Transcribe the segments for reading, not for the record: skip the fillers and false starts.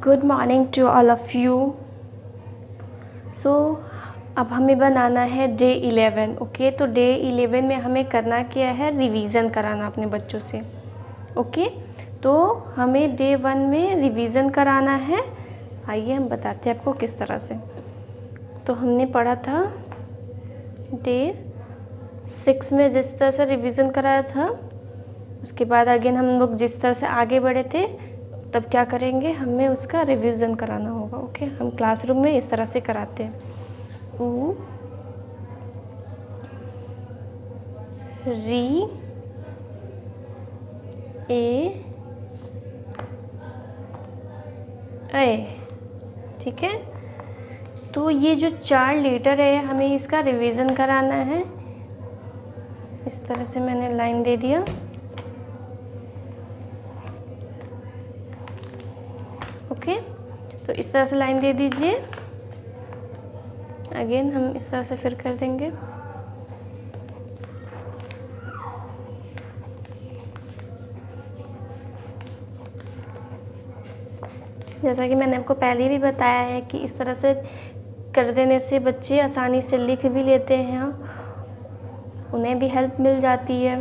Good morning to all of you. So अब हमें बनाना है डे 11। ओके, तो डे 11 में हमें करना क्या है, रिवीज़न कराना अपने बच्चों से। ओके, तो हमें डे 1 में रिवीज़न कराना है। आइए हम बताते हैं आपको किस तरह से। तो हमने पढ़ा था डे 6 में जिस तरह से रिवीज़न कराया था, उसके बाद अगेन हम लोग जिस तरह से आगे बढ़े थे, तब क्या करेंगे, हमें उसका रिवीजन कराना होगा। ओके, हम क्लासरूम में इस तरह से कराते हैं। उ री ए, ठीक है। तो ये जो 4 लेटर है, हमें इसका रिवीजन कराना है। इस तरह से मैंने लाइन दे दिया। ओके, तो इस तरह से लाइन दे दीजिए। अगेन हम इस तरह से फिर कर देंगे। जैसा कि मैंने आपको पहले भी बताया है कि इस तरह से कर देने से बच्चे आसानी से लिख भी लेते हैं, उन्हें भी हेल्प मिल जाती है।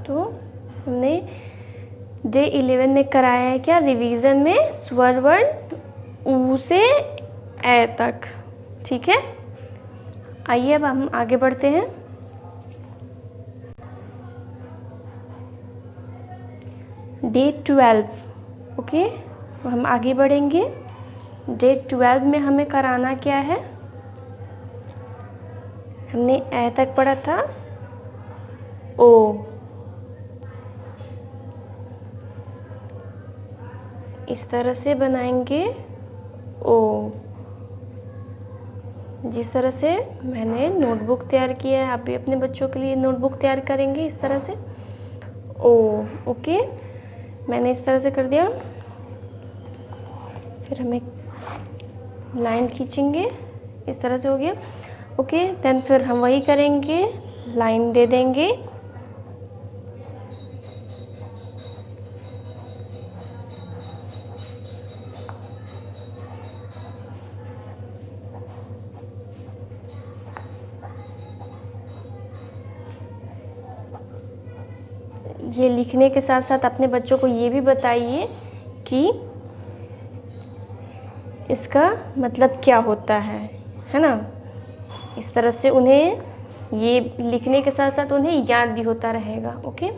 तो हमने डे 11 में कराया है क्या, रिवीजन में स्वर वर्ण ऊ से ए तक। ठीक है, आइए अब हम आगे बढ़ते हैं। डे 12। ओके, तो हम आगे बढ़ेंगे। डे 12 में हमें कराना क्या है, हमने ए तक पढ़ा था, ओ। इस तरह से बनाएंगे ओ। जिस तरह से मैंने नोटबुक तैयार किया है, आप भी अपने बच्चों के लिए नोटबुक तैयार करेंगे इस तरह से ओ। ओके, मैंने इस तरह से कर दिया। फिर हम एक लाइन खींचेंगे, इस तरह से हो गया। ओके, देन फिर हम वही करेंगे, लाइन दे देंगे। ये लिखने के साथ साथ अपने बच्चों को ये भी बताइए कि इसका मतलब क्या होता है ना। इस तरह से उन्हें ये लिखने के साथ साथ उन्हें याद भी होता रहेगा। ओके,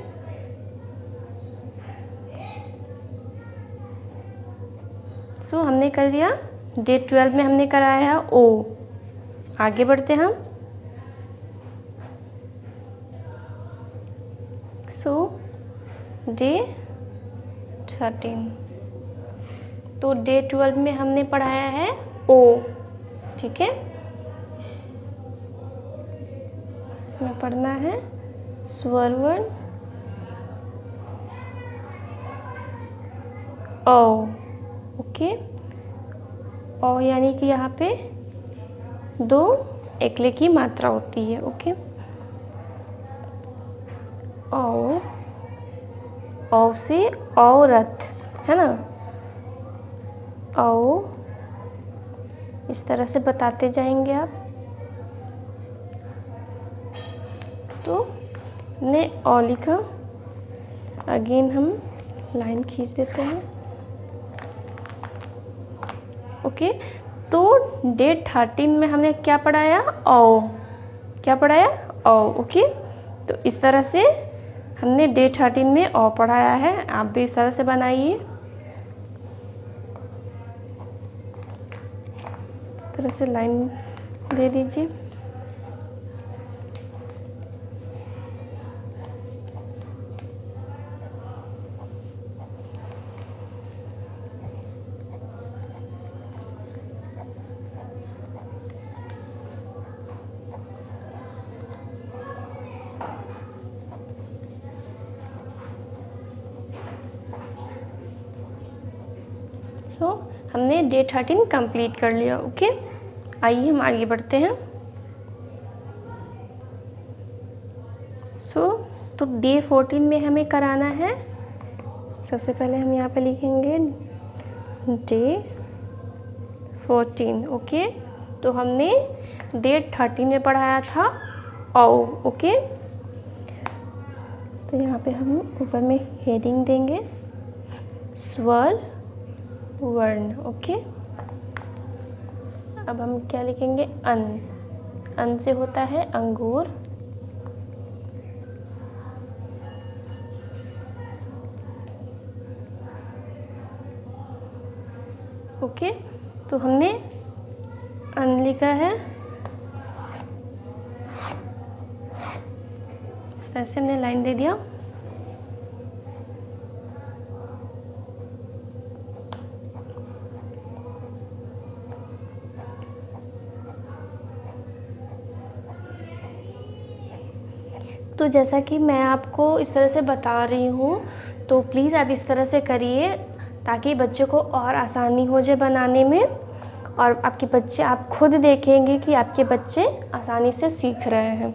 सो हमने कर दिया। डे 12 में हमने कराया है ओ। आगे बढ़ते हैं हम। सो डे 13। तो डे 12 में हमने पढ़ाया है ओ। ठीक है, हमें पढ़ना है स्वर वर्ण ओ। ओके, ओ यानी कि यहाँ पे 2 एकले की मात्रा होती है। ओके, ओ, ओ से औरत है ना, ओ। इस तरह से बताते जाएंगे आप। तो ने ओ लिखा, अगेन हम लाइन खींच देते हैं। ओके, तो डे 13 में हमने क्या पढ़ाया, ओ। क्या पढ़ाया, ओ। ओके, तो इस तरह से हमने डे 13 में ओ पढ़ाया है। आप भी इस तरह से बनाइए, इस तरह से लाइन दे दीजिए। सो हमने डे 13 कंप्लीट कर लिया। ओके, आइए हम आगे बढ़ते हैं। तो डे 14 में हमें कराना है, सबसे पहले हम यहाँ पे लिखेंगे डे 14, ओके। तो हमने डे 13 में पढ़ाया था औ, ओके। तो यहाँ पे हम ऊपर में हेडिंग देंगे स्वर वर्ण, ओके। अब हम क्या लिखेंगे, अन। अन से होता है अंगूर, ओके। तो हमने अन लिखा है, इस तरह से हमने लाइन दे दिया। तो जैसा कि मैं आपको इस तरह से बता रही हूँ, तो प्लीज़ आप इस तरह से करिए ताकि बच्चों को और आसानी हो जाए बनाने में, और आपके बच्चे, आप खुद देखेंगे कि आपके बच्चे आसानी से सीख रहे हैं।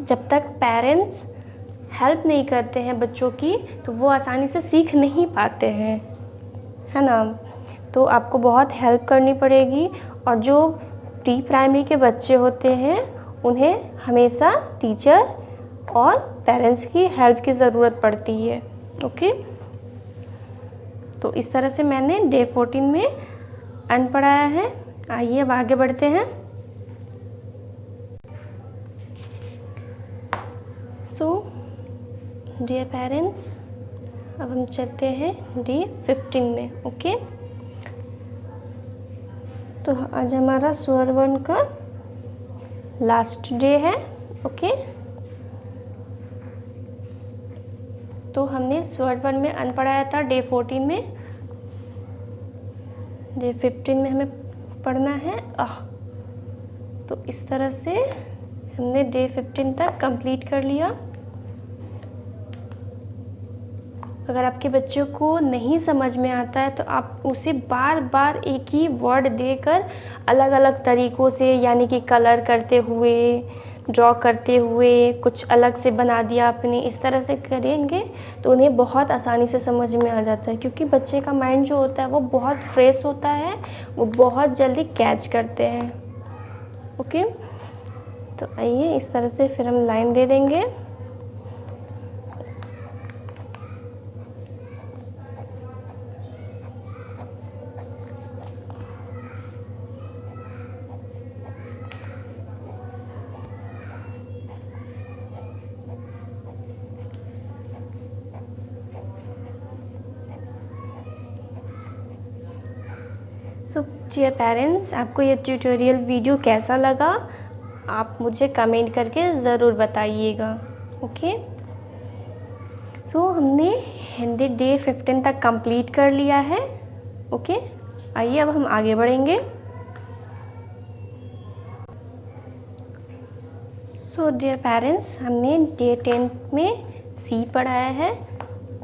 जब तक पेरेंट्स हेल्प नहीं करते हैं बच्चों की, तो वो आसानी से सीख नहीं पाते हैं, है ना। तो आपको बहुत हेल्प करनी पड़ेगी, और जो प्री प्राइमरी के बच्चे होते हैं उन्हें हमेशा टीचर और पेरेंट्स की हेल्प की ज़रूरत पड़ती है, ओके। तो इस तरह से मैंने डे 14 में अन पढ़ाया है। आइए अब आगे बढ़ते हैं। सो डियर पेरेंट्स, अब हम चलते हैं डे 15 में, ओके। तो आज हमारा स्वर वर्ण का लास्ट डे है, ओके। तो हमने स्वर वर्ण में अन पढ़ाया था डे 14 में, डे 15 में हमें पढ़ना है आह। तो इस तरह से हमने डे 15 तक कंप्लीट कर लिया। अगर आपके बच्चों को नहीं समझ में आता है तो आप उसे बार बार एक ही वर्ड देकर अलग अलग तरीक़ों से, यानी कि कलर करते हुए, ड्रॉ करते हुए, कुछ अलग से बना दिया आपने, इस तरह से करेंगे तो उन्हें बहुत आसानी से समझ में आ जाता है, क्योंकि बच्चे का माइंड जो होता है वो बहुत फ्रेश होता है, वो बहुत जल्दी कैच करते हैं, ओके। तो आइए इस तरह से फिर हम लाइन दे देंगे। सो डियर पेरेंट्स, आपको ये ट्यूटोरियल वीडियो कैसा लगा आप मुझे कमेंट करके ज़रूर बताइएगा, ओके। सो हमने हिंदी डे 15 तक कंप्लीट कर लिया है, ओके। आइए अब हम आगे बढ़ेंगे। सो डियर पेरेंट्स, हमने डे 10 में सी पढ़ाया है,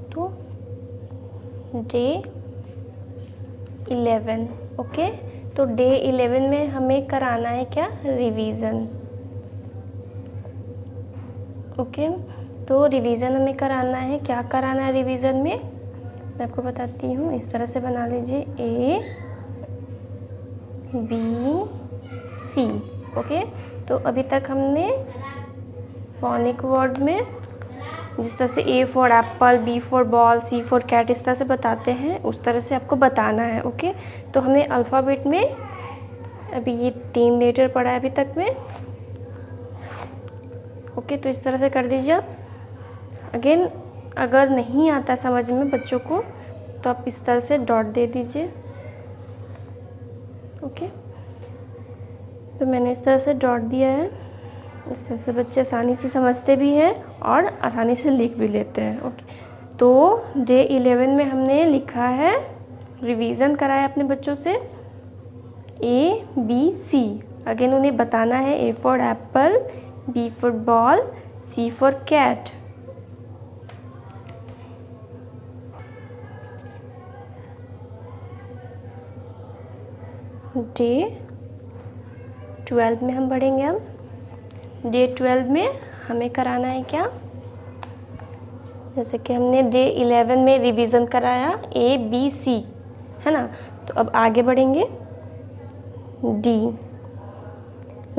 तो डे 11, ओके। तो डे 11 में हमें कराना है क्या, रिवीज़न, ओके। तो रिवीज़न हमें कराना है, क्या कराना है रिवीज़न में, मैं आपको बताती हूँ। इस तरह से बना लीजिए A B C, ओके। तो अभी तक हमने फोनिक वर्ड में जिस तरह से A for apple, B for ball, C for cat, इस तरह से बताते हैं, उस तरह से आपको बताना है, ओके। तो हमने अल्फ़ाबेट में अभी ये 3 लेटर पढ़ा है अभी तक में, ओके। तो इस तरह से कर दीजिए आप। अगेन अगर नहीं आता समझ में बच्चों को तो आप इस तरह से डॉट दे दीजिए, ओके। तो मैंने इस तरह से डॉट दिया है, इस तरह से बच्चे आसानी से समझते भी हैं और आसानी से लिख भी लेते हैं, ओके। तो डे 11 में हमने लिखा है, रिवीज़न कराया अपने बच्चों से A B C। अगेन उन्हें बताना है A for apple, B for ball, C for cat. Day 12 में हम पढ़ेंगे अब। डे 12 में हमें कराना है क्या, जैसे कि हमने डे 11 में रिवीजन कराया ABC, है ना। तो अब आगे बढ़ेंगे D।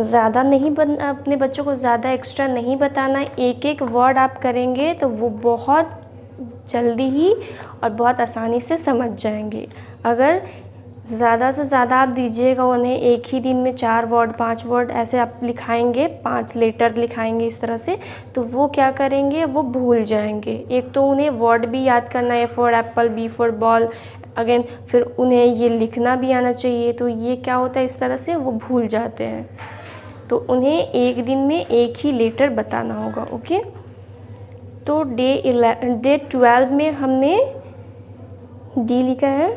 ज़्यादा नहीं अपने बच्चों को ज़्यादा एक्स्ट्रा नहीं बताना, एक एक वर्ड आप करेंगे तो वो बहुत जल्दी ही और बहुत आसानी से समझ जाएंगे। अगर ज़्यादा से ज़्यादा आप दीजिएगा उन्हें, एक ही दिन में 4 वर्ड 5 वर्ड ऐसे आप लिखाएंगे, 5 लेटर लिखाएंगे इस तरह से, तो वो क्या करेंगे, वो भूल जाएंगे। एक तो उन्हें वर्ड भी याद करना है, for apple, B for ball again, फिर उन्हें ये लिखना भी आना चाहिए, तो ये क्या होता है, इस तरह से वो भूल जाते हैं। तो उन्हें एक दिन में एक ही लेटर बताना होगा। ओके, तो डे 12 में हमने डी लिखा है,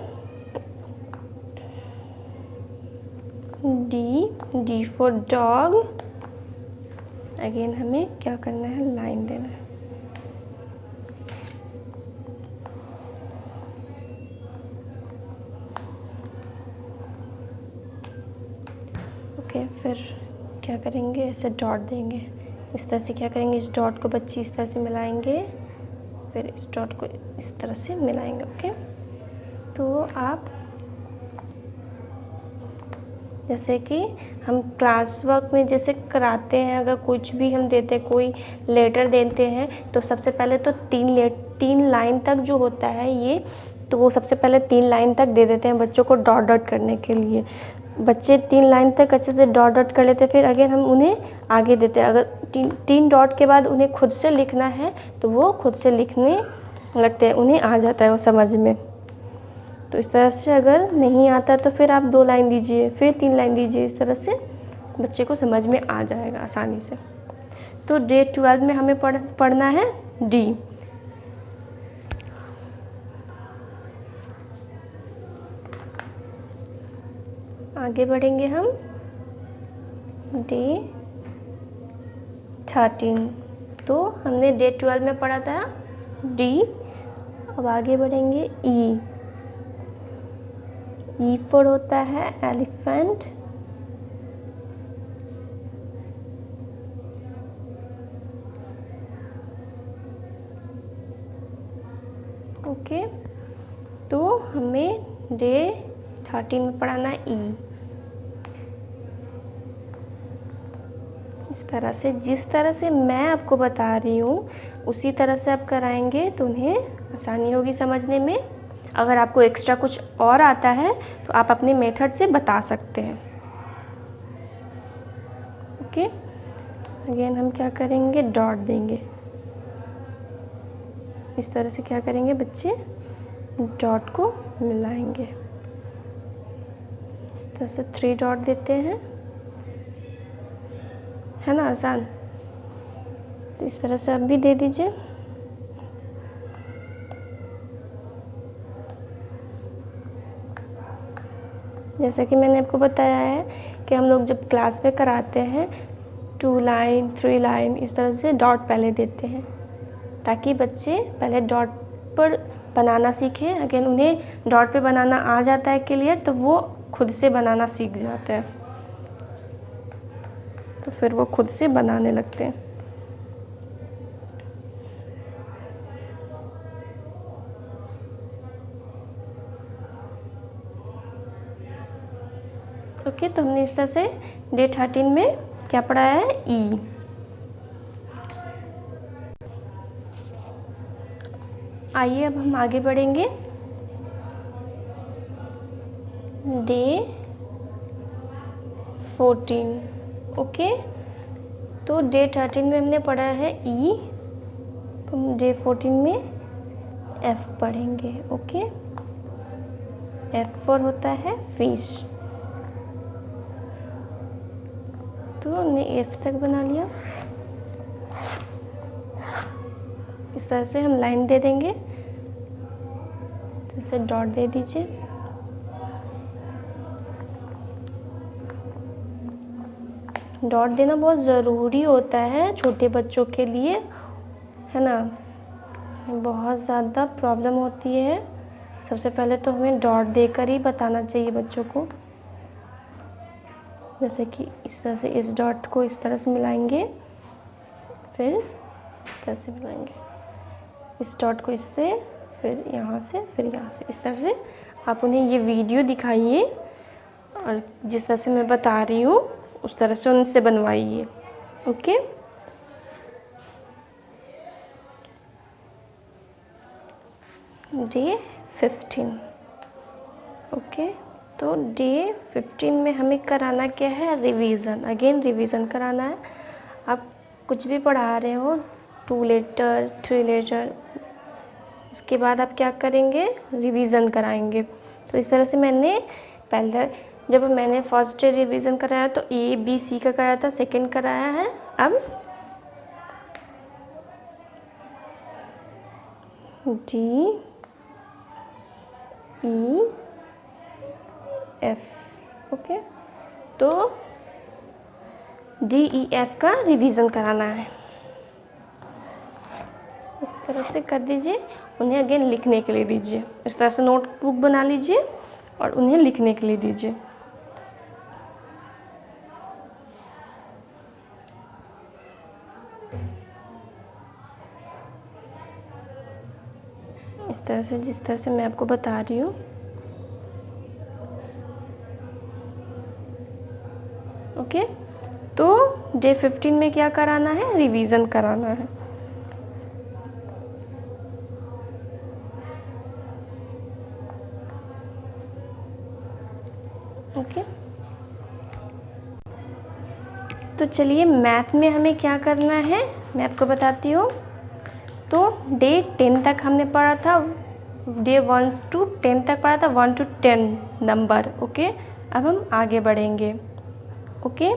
डी फॉर डॉग। अगेन हमें क्या करना है, लाइन देना है। ओके, फिर क्या करेंगे, ऐसे डॉट देंगे इस तरह से। क्या करेंगे, इस डॉट को बच्चे इस तरह से मिलाएंगे, फिर इस डॉट को इस तरह से मिलाएंगे। ओके, तो आप जैसे कि हम क्लास वर्क में जैसे कराते हैं, अगर कुछ भी हम देते हैं, कोई लेटर देते हैं, तो सबसे पहले तो 3 लाइन तक जो होता है ये, तो वो सबसे पहले 3 लाइन तक दे देते हैं बच्चों को डॉट डॉट करने के लिए। बच्चे 3 लाइन तक अच्छे से डॉट डॉट कर लेते हैं, फिर अगेन हम उन्हें आगे देते हैं। अगर 3 डॉट के बाद उन्हें खुद से लिखना है तो वो खुद से लिखने लगते हैं, उन्हें आ जाता है वो समझ में। तो इस तरह से अगर नहीं आता तो फिर आप 2 लाइन दीजिए, फिर 3 लाइन दीजिए, इस तरह से बच्चे को समझ में आ जाएगा आसानी से। तो डे 12 में हमें पढ़ना है डी। आगे बढ़ेंगे हम डे 13। तो हमने डे 12 में पढ़ा था डी। अब आगे बढ़ेंगे ई। ई फॉर होता है एलिफेंट। ओके, तो हमें डे 13 में पढ़ाना ई। इस तरह से, जिस तरह से मैं आपको बता रही हूँ उसी तरह से आप कराएंगे तो उन्हें आसानी होगी समझने में। अगर आपको एक्स्ट्रा कुछ और आता है तो आप अपने मेथड से बता सकते हैं। ओके, अगेन हम क्या करेंगे, डॉट देंगे। इस तरह से क्या करेंगे, बच्चे डॉट को मिलाएंगे। इस तरह से 3 डॉट देते हैं, है ना आसान। तो इस तरह से आप भी दे दीजिए। जैसा कि मैंने आपको बताया है कि हम लोग जब क्लास में कराते हैं 2 लाइन 3 लाइन इस तरह से डॉट पहले देते हैं, ताकि बच्चे पहले डॉट पर बनाना सीखें। अगर उन्हें डॉट पे बनाना आ जाता है क्लियर, तो वो खुद से बनाना सीख जाते हैं, तो फिर वो खुद से बनाने लगते हैं। ओके, तो हमने इस तरह से डे 13 में क्या पढ़ा है, ई। आइए अब हम आगे बढ़ेंगे डे 14। ओके, तो डे 13 में हमने पढ़ा है ई, तो हम डे 14 में एफ पढ़ेंगे। ओके, एफ फॉर होता है फिश। तो हमने एफ तक बना लिया। इस तरह से हम लाइन दे देंगे, जैसे डॉट दे दीजिए। डॉट देना बहुत ज़रूरी होता है छोटे बच्चों के लिए, है ना। बहुत ज़्यादा प्रॉब्लम होती है। सबसे पहले तो हमें डॉट देकर ही बताना चाहिए बच्चों को। जैसे कि इस तरह से इस डॉट को इस तरह से मिलाएंगे, फिर इस तरह से बनाएंगे, इस डॉट को इससे, फिर यहाँ से, फिर यहाँ से। इस तरह से आप उन्हें ये वीडियो दिखाइए और जिस तरह से मैं बता रही हूँ उस तरह से उनसे बनवाइए। ओके। डे 15। ओके, तो डे 15 में हमें कराना क्या है, रिवीजन। अगेन रिवीजन कराना है। आप कुछ भी पढ़ा रहे हो, 2 लेटर 3 लेटर, उसके बाद आप क्या करेंगे, रिवीजन कराएंगे। तो इस तरह से मैंने पहले जब मैंने फर्स्ट डे रिवीजन कराया तो ABC का कराया था, सेकंड कराया है अब DEF। ओके, तो DEF का रिवीजन कराना है। इस तरह से कर दीजिए, उन्हें अगेन लिखने के लिए दीजिए। इस तरह से नोटबुक बना लीजिए और उन्हें लिखने के लिए दीजिए। इस तरह से, जिस तरह से मैं आपको बता रही हूँ। ओके, तो डे 15 में क्या कराना है, रिवीजन कराना है। ओके, तो चलिए मैथ में हमें क्या करना है मैं आपको बताती हूँ। तो डे 10 तक हमने पढ़ा था, डे 1 to 10 तक पढ़ा था, 1 to 10 नंबर। ओके, अब हम आगे बढ़ेंगे। ओके,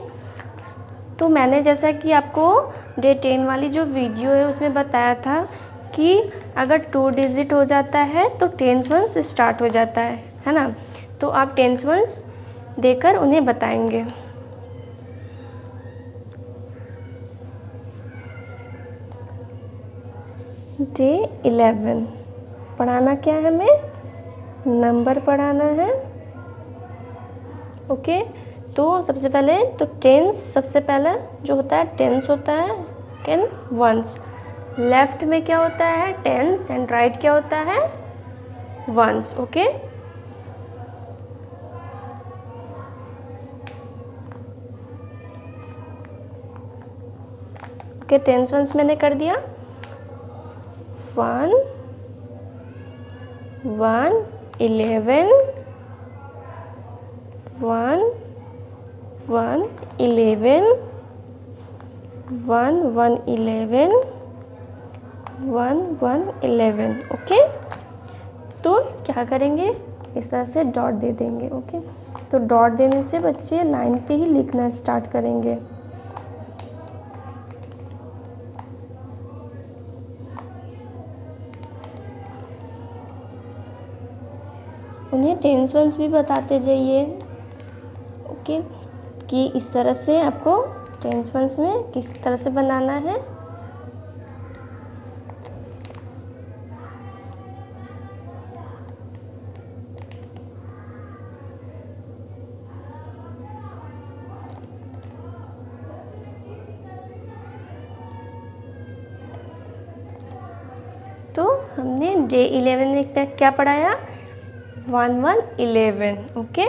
तो मैंने जैसा कि आपको डे 10 वाली जो वीडियो है उसमें बताया था कि अगर 2 डिजिट हो जाता है तो टेंस वंस स्टार्ट हो जाता है ना। तो आप टेंस वंस देकर उन्हें बताएंगे। डे 11 पढ़ाना क्या है, हमें नंबर पढ़ाना है। ओके, तो सबसे पहले तो टेंस, सबसे पहला जो होता है टेंस होता है कैन वंस। लेफ्ट में क्या होता है, टेंस, एंड राइट क्या होता है, once. Okay, okay, tens once मैंने कर दिया। 1 1 11 1 1 11 1 1 11 1 1 11। ओके, तो क्या करेंगे, इस तरह से डॉट दे देंगे। ओके, तो डॉट देने से बच्चे लाइन पे ही लिखना स्टार्ट करेंगे। उन्हें टेंस वंस भी बताते जाइए। ओके, कि इस तरह से आपको टेंस वंस में किस तरह से बनाना है। तो हमने डे 11 में क्या पढ़ाया, 1 1 11। ओके,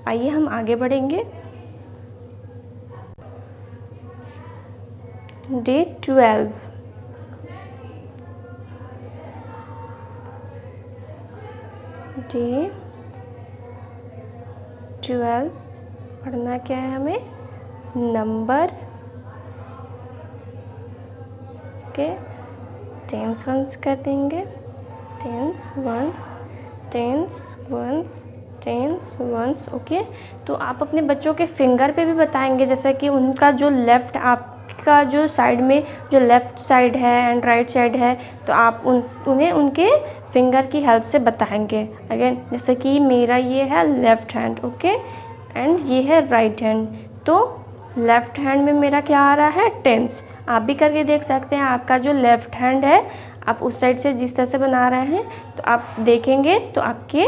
आइए हम आगे बढ़ेंगे। डे 12 डे 12 पढ़ना क्या है हमें, नंबर। ओके, टेंस वंस कर देंगे, tense once tens once tens once. Okay, तो आप अपने बच्चों के फिंगर पे भी बताएंगे, जैसा कि उनका जो लेफ़्ट, आपका जो साइड में जो लेफ़्ट साइड है एंड राइट साइड है, तो आप उन्हें उनके फिंगर की हेल्प से बताएंगे। अगेन जैसे कि मेरा ये है लेफ़्ट हैंड, ओके, एंड ये है राइट हैंड। तो लेफ़्ट हैंड में मेरा क्या आ रहा है, टेंस। आप भी करके देख सकते हैं, आपका जो लेफ़्ट हैंड है आप उस साइड से जिस तरह से बना रहे हैं तो आप देखेंगे तो आपके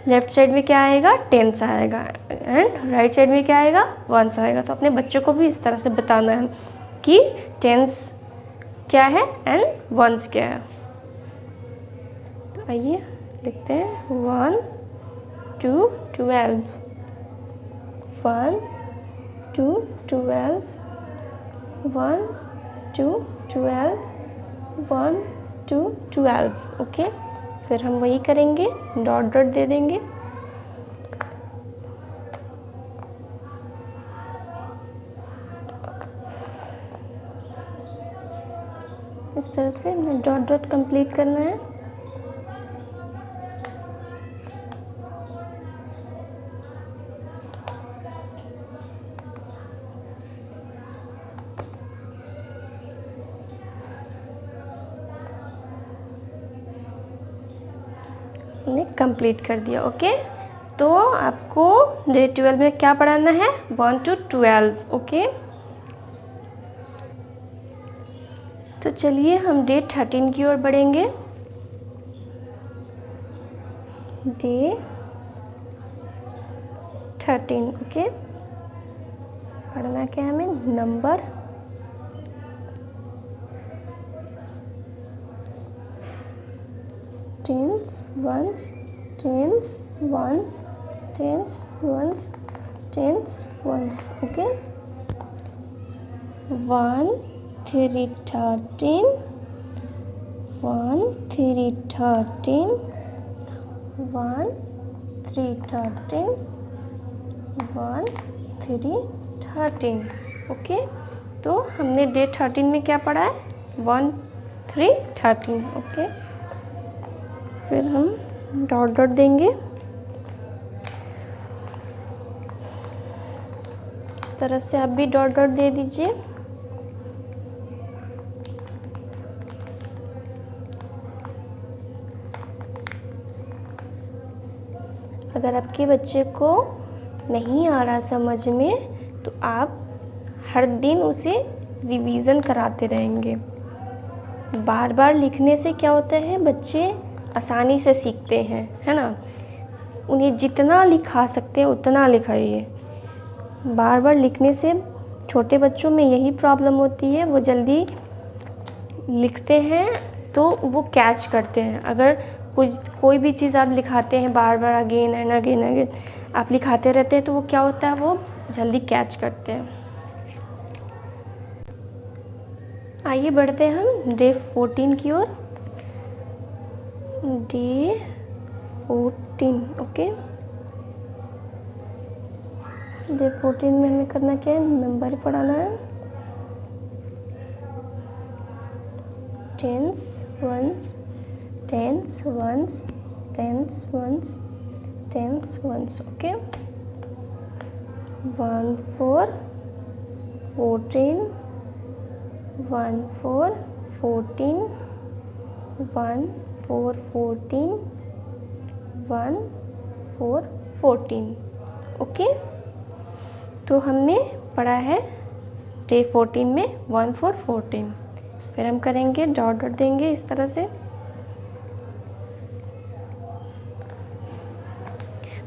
लेफ़्ट साइड में क्या आएगा, टेंस आएगा, एंड राइट साइड में क्या आएगा, वंस आएगा। तो अपने बच्चों को भी इस तरह से बताना है कि टेंस क्या है एंड वंस क्या है। तो आइए लिखते हैं 1 to 12, 1 to 12, 1 to 12, 1 to 12। Okay, फिर हम वही करेंगे, डॉट डॉट दे देंगे। इस तरह से हमें डॉट डॉट कंप्लीट करना है। हमने कंप्लीट कर दिया। ओके, तो आपको डे 12 में क्या पढ़ाना है, 1 to 12। ओके, तो चलिए हम डे 13 की ओर बढ़ेंगे। डे 13। ओके, पढ़ना क्या है हमें, number, tens, once, tens, once, tens, once, tens, once. Okay, 1 3 13, 1 3 13, 1 3 13, 1 3 13। Okay, तो हमने डे 13 में क्या पढ़ा है, 1 3 13। ओके, फिर हम डॉट डॉट देंगे। इस तरह से आप भी डॉट डॉट दे दीजिए। अगर आपके बच्चे को नहीं आ रहा समझ में तो आप हर दिन उसे रिवीजन कराते रहेंगे। बार बार लिखने से क्या होता है, बच्चे आसानी से सीखते हैं, है ना। उन्हें जितना लिखा सकते हैं उतना लिखाइए। बार बार लिखने से छोटे बच्चों में यही प्रॉब्लम होती है, वो जल्दी लिखते हैं तो वो कैच करते हैं। अगर कोई भी चीज़ आप लिखाते हैं बार बार, अगेन एंड अगेन अगेन आप लिखाते रहते हैं, तो वो क्या होता है, वो जल्दी कैच करते हैं। आइए बढ़ते हैं हम डे 14 की ओर। डे 14। ओके, डे 14 में हमें करना क्या है, नंबर पढ़ाना है। Tens, once, tens, once, tens, once, tens, once. Okay, 1 4 14, 1 4 14, 1 4 14, 1 4 14। Okay, तो हमने पढ़ा है डे 14 में 1 4 14। फिर हम करेंगे डॉट डॉट देंगे इस तरह से।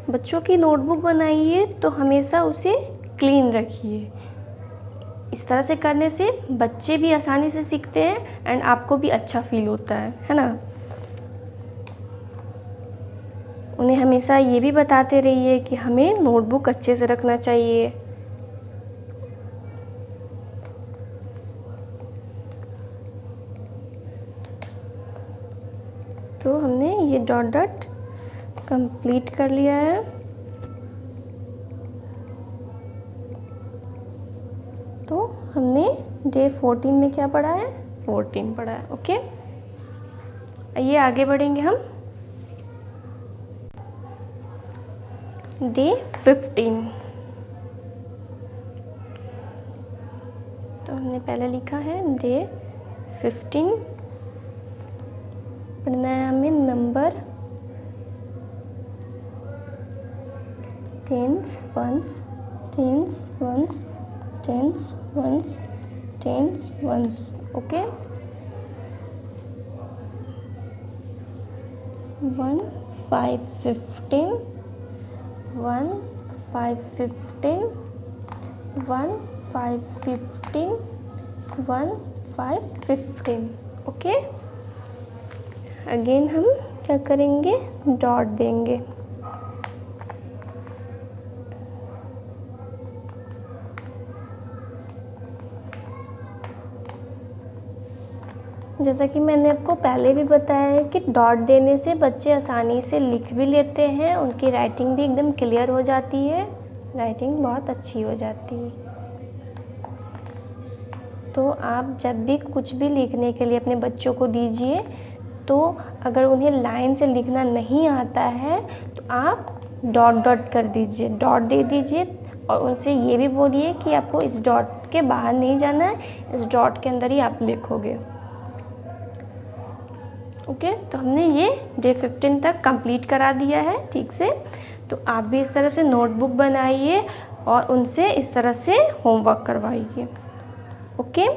बच्चों की नोटबुक बनाइए तो हमेशा उसे क्लीन रखिए। इस तरह से करने से बच्चे भी आसानी से सीखते हैं एंड आपको भी अच्छा फील होता है ना। उन्हें हमेशा ये भी बताते रहिए कि हमें नोटबुक अच्छे से रखना चाहिए। तो हमने ये डॉट डॉट कंप्लीट कर लिया है। तो हमने डे 14 में क्या पढ़ा है, 14 पढ़ा है। ओके, आइए आगे बढ़ेंगे हम डे 15। तो हमने पहले लिखा है डे 15। पढ़ना है हमें number, tens, once, tens, once, tens, once, tens, once. Okay, 1 5 15, 1 5 15, 1 5 15, 1 5, 15। Okay, again हम क्या करेंगे, डॉट देंगे। जैसा कि मैंने आपको पहले भी बताया है कि डॉट देने से बच्चे आसानी से लिख भी लेते हैं, उनकी राइटिंग भी एकदम क्लियर हो जाती है, राइटिंग बहुत अच्छी हो जाती है। तो आप जब भी कुछ भी लिखने के लिए अपने बच्चों को दीजिए, तो अगर उन्हें लाइन से लिखना नहीं आता है तो आप डॉट डॉट कर दीजिए, डॉट दे दीजिए, और उनसे ये भी बोलिए कि आपको इस डॉट के बाहर नहीं जाना है, इस डॉट के अंदर ही आप लिखोगे। ओके, तो हमने ये डे 15 तक कंप्लीट करा दिया है ठीक से। तो आप भी इस तरह से नोटबुक बनाइए और उनसे इस तरह से होमवर्क करवाइए। ओके।